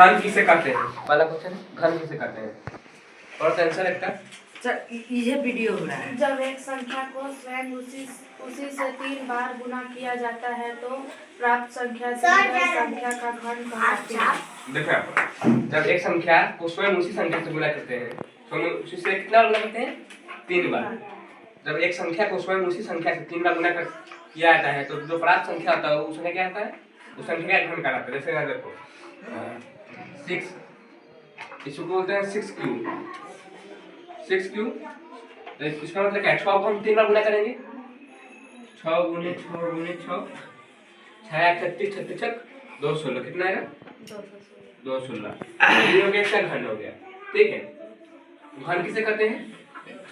घन किसे कहते हैं? पहला क्वेश्चन घन किसे कहते हैं और आंसर एक ये वीडियो हो रहा है। जब एक संख्या को स्वयं उसी से 3 बार गुना किया जाता है तो प्राप्त संख्या संख्या का घन कहलाती है। देखो यहाँ जब एक संख्या को स्वयं उसी संख्या से गुना करते हैं, स्वयं उसी से कितना गुना करते हैं? 3 बार। जब एक संख्या को स्वयं उसी संख्या से 3 बार गुना किया जाता है तो जो प्राप्त संख्या होता है उस संख्या क्या होता है? उस संख्या का घन कहलाता है। जैसे यहाँ देखो 6, इसको बोलते हैं 6 क्यूब। 6 क्यूब तो इसका मतलब क्या है? 6 को हम 3 बार गुना करेंगे। 6 गुने 6 गुने 6 6 36 36 216 कितना आएगा? 216। ये हो गया, इसका घन हो गया। ठीक है, घन किसे कहते हैं?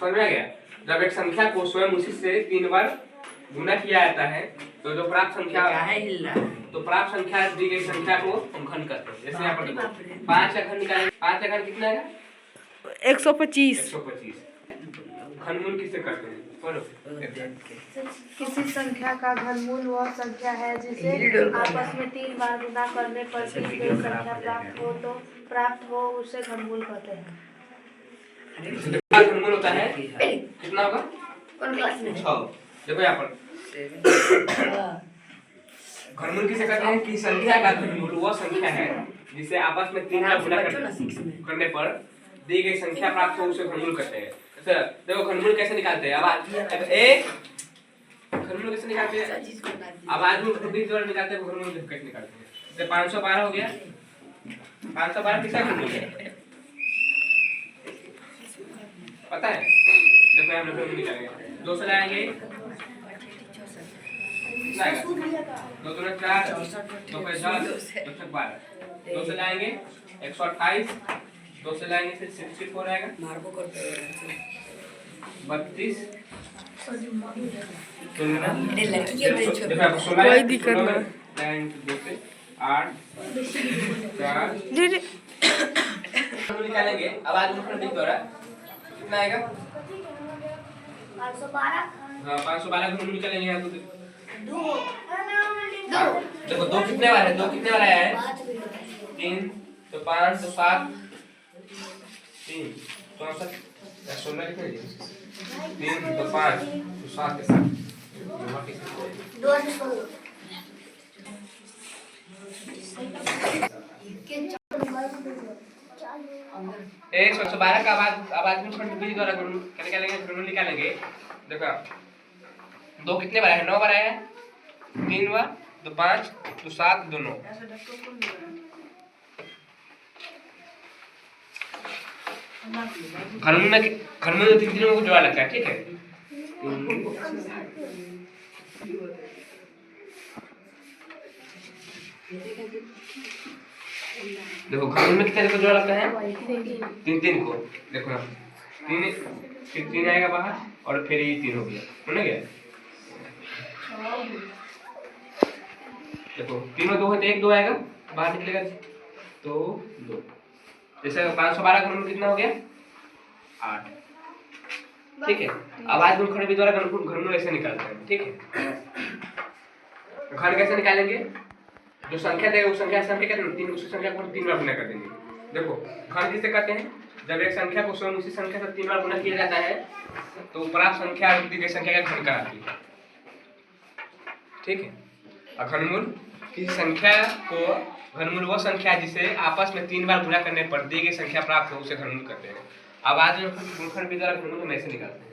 समझ में आ गया? जब एक संख्या को स्वयं उसी से 3 बार गुना किया जाता है तो जो प्राप्त संख्या तो प्राप्त संख्या दी गई संख्या को हम घन करते हैं। जैसे यहाँ पर देखो 5 का घन निकालेंगे। 5 का घन कितना आएगा? 125। 125। घनमूल किसे कहते हैं? किसी संख्या का घनमूल वह संख्या है जिसे आपस में 3 बार गुना करने पर दी गई संख्या प्राप्त हो उसे घनमूल कहते हैं। घनमूल होता है कितना होगा? 6। देखो यहाँ पर घनमूल किसे कहते हैं? कि संख्या का घनमूल वह संख्या है जिसे आपस में 3 बार गुना करने पर दी गई संख्या प्राप्त हो उसे घनमूल कहते हैं। देखो घनमूल कैसे निकालते हैं? घनमूल कैसे निकालते हैं? अब आज में द्वारा निकालते हैं। घनमूल कैसे निकालते हैं? जैसे 512 हो गया। 512 किसका घनमूल है पता है? देखो हम लोग निकालेंगे। 2 से लाएंगे 2 2 4 2 5 10 2 12। 2 से लाएंगे 128। 2 से लाएंगे फिर 64 आएगा। 32 कोई दिक्कत ना। 8 4 निकालेंगे। अब आज द्वारा कितना आएगा? 512। हाँ 512 घनमूल निकालेंगे यहाँ देखो 2 कितने वाला है? 2 कितने वाला है? 3 तो 5 तो 7 3 64 16 कितने? 3 तो 5 तो 7 के साथ एक 112 का आवाज में छोटे बीज द्वारा घनमूल निकालेंगे। देखो 2 कितने बार है? 9 बार आया है। 3 बार तो 5 तो 7 2 9। घनमूल में 3 को जोड़ा लगता है। ठीक है, देखो घनमूल में कितने को जोड़ा लगता है? 3 को। देखो 3 आएगा बाहर और फिर ये 3 हो गया। समझ गया? देखो 3 में 2 है तो 1 2 आएगा बाहर निकलेगा तो 2। जैसे 512 घनमूल कितना हो गया? 8। ठीक है, अब आज गुणनखंड विधि द्वारा घनमूल ऐसे निकालते हैं। ठीक है, घन कैसे निकालेंगे? जो संख्या देगा उस संख्या से हम क्या करेंगे? 3 उसी संख्या को 3 बार गुना कर देंगे। देखो घन किसे कहते हैं? जब एक संख्या को स्वयं उसी संख्या से 3 बार गुना किया जाता है तो प्राप्त संख्या दी गई संख्या का घन कहलाती है। ठीक है, घनमूल की संख्या को घनमूल वह संख्या जिसे आपस में 3 बार गुना करने पर दी गई संख्या प्राप्त हो उसे घनमूल कहते हैं। अब आज गुणनखंड विधि द्वारा घनमूल हम ऐसे निकालते हैं।